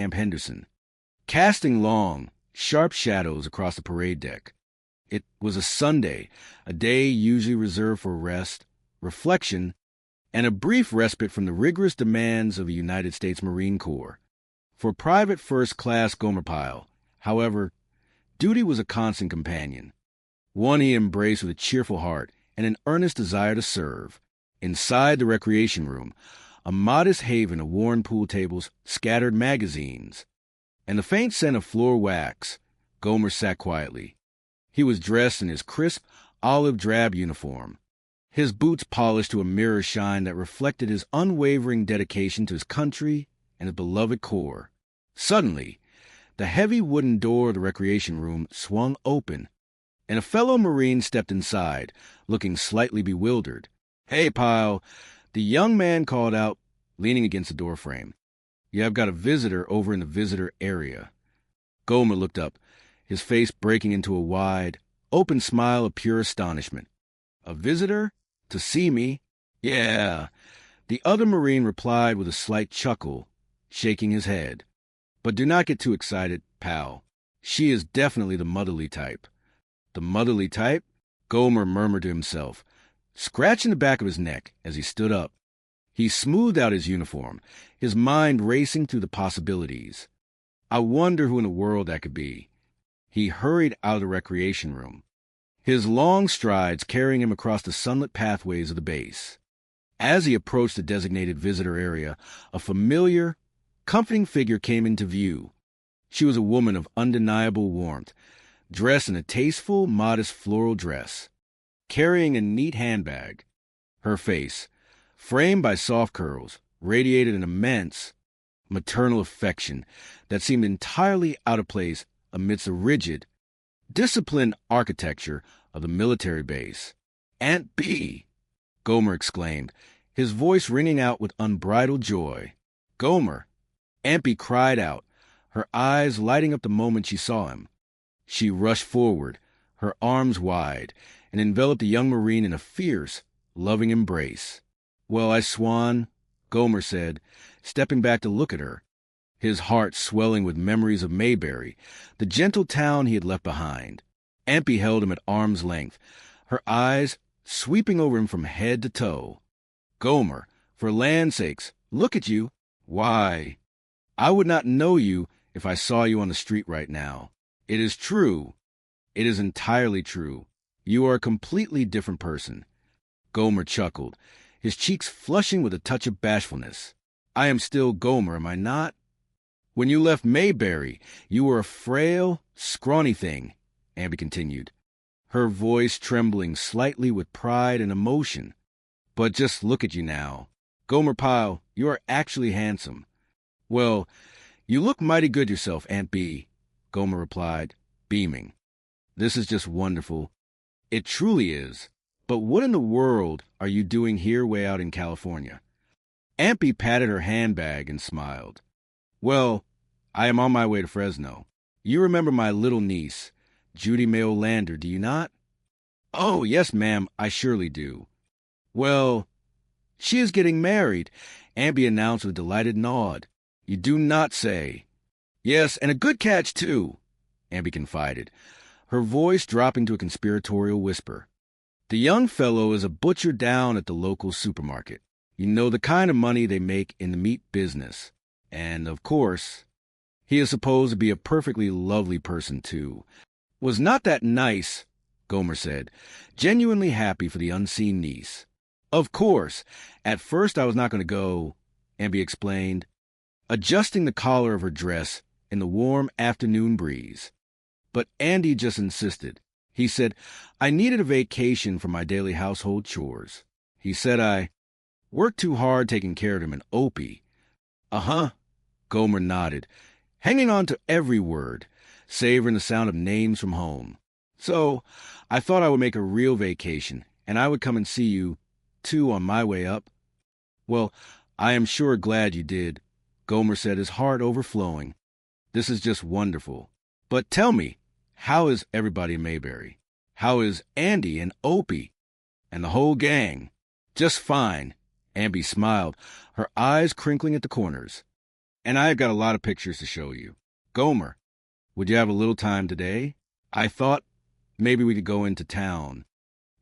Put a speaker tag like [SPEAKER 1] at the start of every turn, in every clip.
[SPEAKER 1] Camp Henderson, casting long, sharp shadows across the parade deck. It was a Sunday, a day usually reserved for rest, reflection, and a brief respite from the rigorous demands of the United States Marine Corps. For Private First Class Gomer-Pyle, however, duty was a constant companion, one he embraced with a cheerful heart and an earnest desire to serve. Inside the recreation room, a modest haven of worn pool tables, scattered magazines, and the faint scent of floor wax, Gomer sat quietly. He was dressed in his crisp, olive-drab uniform, his boots polished to a mirror shine that reflected his unwavering dedication to his country and his beloved Corps. Suddenly, the heavy wooden door of the recreation room swung open, and a fellow Marine stepped inside, looking slightly bewildered. "Hey, Pyle," the young man called out, leaning against the doorframe. "Yeah, I've got a visitor over in the visitor area." Gomer looked up, his face breaking into a wide, open smile of pure astonishment. "A visitor? To see me?" "Yeah," the other Marine replied with a slight chuckle, shaking his head. "But do not get too excited, pal. She is definitely the motherly type." "The motherly type?" Gomer murmured to himself, scratching the back of his neck as he stood up. He smoothed out his uniform, his mind racing through the possibilities. "I wonder who in the world that could be." He hurried out of the recreation room, his long strides carrying him across the sunlit pathways of the base. As he approached the designated visitor area, a familiar, comforting figure came into view. She was a woman of undeniable warmth, dressed in a tasteful, modest floral dress, carrying a neat handbag. Her face, framed by soft curls, radiated an immense, maternal affection that seemed entirely out of place amidst the rigid, disciplined architecture of the military base. "Aunt B!" Gomer exclaimed, his voice ringing out with unbridled joy. "Gomer!" Aunt B cried out, her eyes lighting up the moment she saw him. She rushed forward, her arms wide, and enveloped the young Marine in a fierce, loving embrace. "Well, I swan," Gomer said, stepping back to look at her, his heart swelling with memories of Mayberry, the gentle town he had left behind. Aunt B held him at arm's length, her eyes sweeping over him from head to toe. "Gomer, for land's sakes, look at you. Why, I would not know you if I saw you on the street right now. It is true. It is entirely true. You are a completely different person." Gomer chuckled, his cheeks flushing with a touch of bashfulness. "I am still Gomer, am I not? When you left Mayberry, you were a frail, scrawny thing," Abby continued, her voice trembling slightly with pride and emotion. "But just look at you now. Gomer-Pyle, you are actually handsome." "Well, you look mighty good yourself, Aunt B," Gomer replied, beaming. "This is just wonderful. It truly is. But what in the world are you doing here way out in California?" Aunt B patted her handbag and smiled. "Well, I am on my way to Fresno. You remember my little niece, Judy Mayo Lander, do you not?" "Oh, yes, ma'am, I surely do." "Well, she is getting married," Aunt B announced with a delighted nod. "You do not say." "Yes, and a good catch, too," Aunt B confided, her voice dropping to a conspiratorial whisper. "The young fellow is a butcher down at the local supermarket. You know, the kind of money they make in the meat business. And, of course, he is supposed to be a perfectly lovely person, too." "Was not that nice?" Gomer said, genuinely happy for the unseen niece. "Of course. At first I was not going to go," Abby explained, adjusting the collar of her dress in the warm afternoon breeze. "But Andy just insisted. He said I needed a vacation from my daily household chores. He said I worked too hard taking care of him and Opie." "Uh-huh," Gomer nodded, hanging on to every word, savoring the sound of names from home. "So I thought I would make a real vacation, and I would come and see you, too, on my way up." "Well, I am sure glad you did," Gomer said, his heart overflowing. "This is just wonderful. But tell me, how is everybody in Mayberry? How is Andy and Opie and the whole gang?" "Just fine," Abby smiled, her eyes crinkling at the corners. And I've got a lot of pictures to show you. Gomer, would you have a little time today? I thought maybe we could go into town.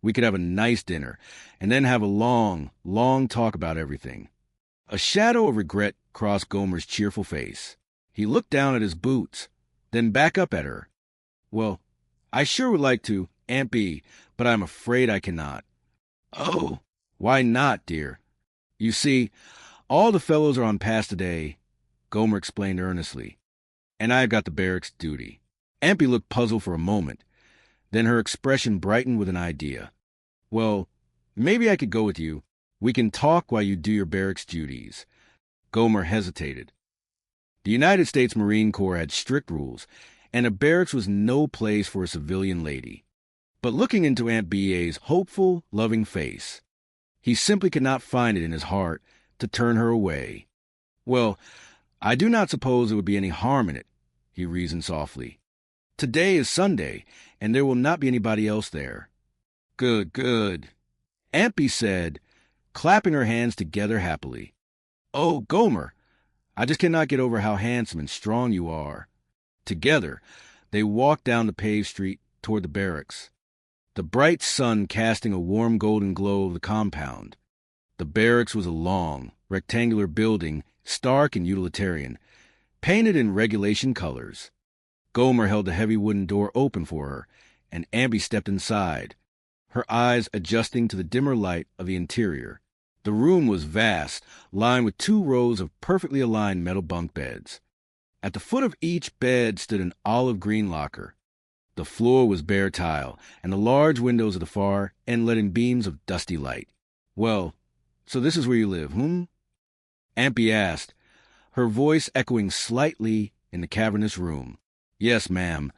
[SPEAKER 1] We could have a nice dinner, and then have a long, long talk about everything. A shadow of regret crossed Gomer's cheerful face. He looked down at his boots, then back up at her. Well, I sure would like to, Aunt Bee, but I'm afraid I cannot. Oh, why not, dear? You see, all the fellows are on pass today, Gomer explained earnestly, and I've got the barracks duty. Aunt Bee looked puzzled for a moment. Then her expression brightened with an idea. Well, maybe I could go with you. We can talk while you do your barracks duties. Gomer hesitated. The United States Marine Corps had strict rules, and a barracks was no place for a civilian lady. But looking into Aunt B.A.'s hopeful, loving face, he simply could not find it in his heart to turn her away. Well, I do not suppose there would be any harm in it, he reasoned softly. Today is Sunday, and there will not be anybody else there. Good, good, Aunt Bee said, clapping her hands together happily. Oh, Gomer, I just cannot get over how handsome and strong you are. Together, they walked down the paved street toward the barracks, the bright sun casting a warm golden glow over the compound. The barracks was a long, rectangular building, stark and utilitarian, painted in regulation colors. Gomer held the heavy wooden door open for her, and Aunt Bee stepped inside, her eyes adjusting to the dimmer light of the interior. The room was vast, lined with 2 rows of perfectly aligned metal bunk beds. At the foot of each bed stood an olive green locker. The floor was bare tile, and the large windows at the far end let in beams of dusty light. Well, so this is where you live, Aunt Bee asked, her voice echoing slightly in the cavernous room. Yes, ma'am,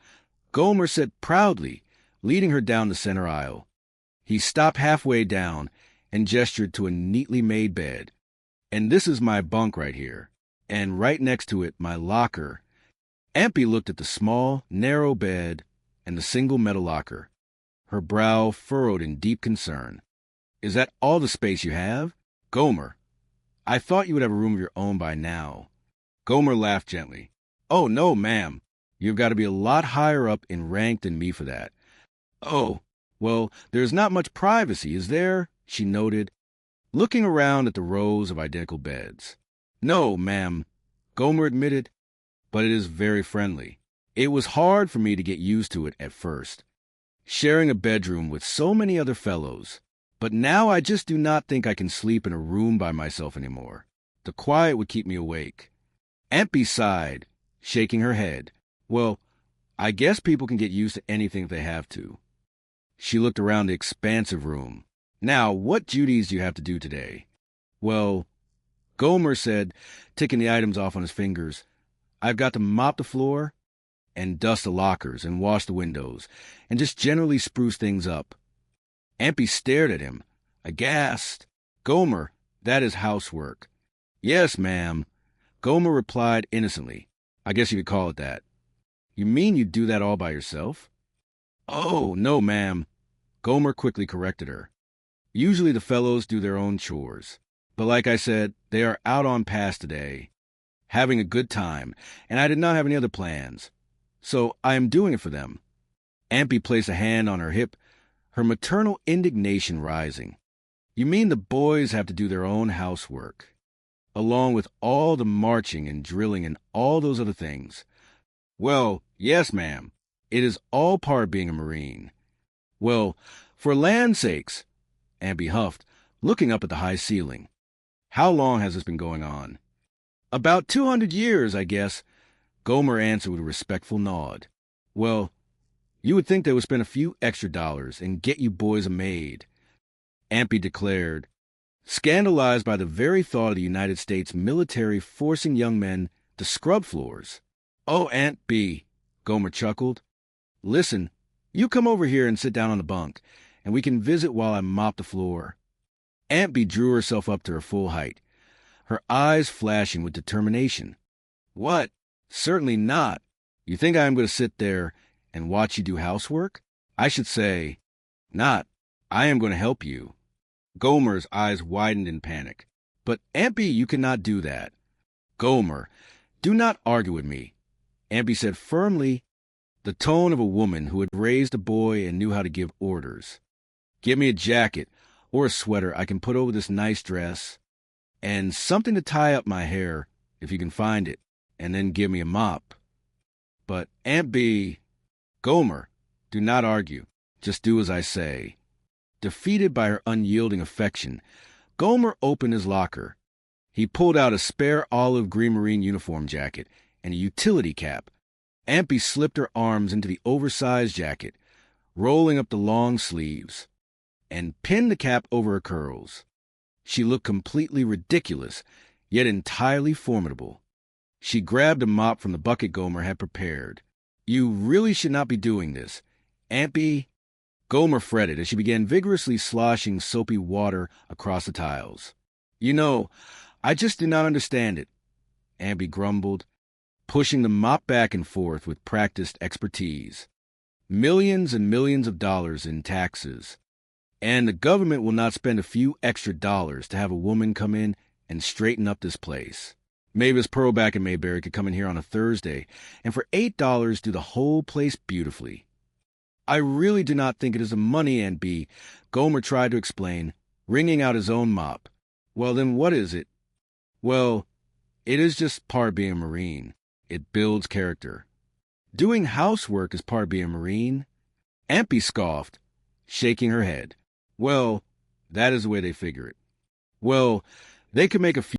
[SPEAKER 1] Gomer said proudly, leading her down the center aisle. He stopped halfway down and gestured to a neatly made bed. And this is my bunk right here, and right next to it my locker. Aunt Bee looked at the small, narrow bed and the single metal locker, her brow furrowed in deep concern. Is that all the space you have? Gomer, I thought you would have a room of your own by now. Gomer laughed gently. Oh, no, ma'am. You've got to be a lot higher up in rank than me for that. Oh, well, there's not much privacy, is there? She noted, looking around at the rows of identical beds. No, ma'am, Gomer admitted, but it is very friendly. It was hard for me to get used to it at first, sharing a bedroom with so many other fellows. But now I just do not think I can sleep in a room by myself anymore. The quiet would keep me awake. Aunt Bee sighed, shaking her head. Well, I guess people can get used to anything if they have to. She looked around the expansive room. Now, what duties do you have to do today? Well, Gomer said, ticking the items off on his fingers, I've got to mop the floor and dust the lockers and wash the windows and just generally spruce things up. Aunt Bee stared at him, aghast. Gomer, that is housework. Yes, ma'am, Gomer replied innocently. I guess you could call it that. You mean you do that all by yourself? Oh, no, ma'am, Gomer quickly corrected her. Usually the fellows do their own chores. But like I said, they are out on pass today, having a good time, and I did not have any other plans. So I am doing it for them. Aunt Bee placed a hand on her hip, her maternal indignation rising. You mean the boys have to do their own housework, along with all the marching and drilling and all those other things? Well, yes, ma'am. It is all part of being a Marine. Well, for land's sakes, Aunt Bee huffed, looking up at the high ceiling. How long has this been going on? About 200 years, I guess, Gomer answered with a respectful nod. Well, you would think they would spend a few extra dollars and get you boys a maid, Aunt Bee declared, scandalized by the very thought of the United States military forcing young men to scrub floors. Oh, Aunt Bee, Gomer chuckled. Listen, you come over here and sit down on the bunk, and we can visit while I mop the floor. Aunt Bee drew herself up to her full height, her eyes flashing with determination. What? Certainly not. You think I am going to sit there and watch you do housework? I should say, not. I am going to help you. Gomer's eyes widened in panic. But, Aunt Bee, you cannot do that. Gomer, Do not argue with me, Aunt Bee said firmly, the tone of a woman who had raised a boy and knew how to give orders. Give me a jacket or a sweater I can put over this nice dress, and something to tie up my hair, if you can find it, and then give me a mop. But Aunt Bee, Gomer, do not argue. Just do as I say. Defeated by her unyielding affection, Gomer opened his locker. He pulled out a spare olive green marine uniform jacket and a utility cap. Aunt Bee slipped her arms into the oversized jacket, rolling up the long sleeves, and pinned the cap over her curls. She looked completely ridiculous, yet entirely formidable. She grabbed a mop from the bucket Gomer had prepared. You really should not be doing this, Aunt Bee. Gomer fretted as she began vigorously sloshing soapy water across the tiles. You know, I just do not understand it, Aunt Bee grumbled, pushing the mop back and forth with practiced expertise. Millions and millions of dollars in taxes, and the government will not spend a few extra dollars to have a woman come in and straighten up this place. Mavis Pearlback and Mayberry could come in here on a Thursday, and for $8 do the whole place beautifully. I really do not think it is the money, Aunt Bee, Gomer tried to explain, wringing out his own mop. Well, then what is it? Well, it is just part of being a Marine. It builds character. Doing housework is part of being a Marine. Aunt Bee scoffed, shaking her head. Well, that is the way they figure it. Well, they could make a few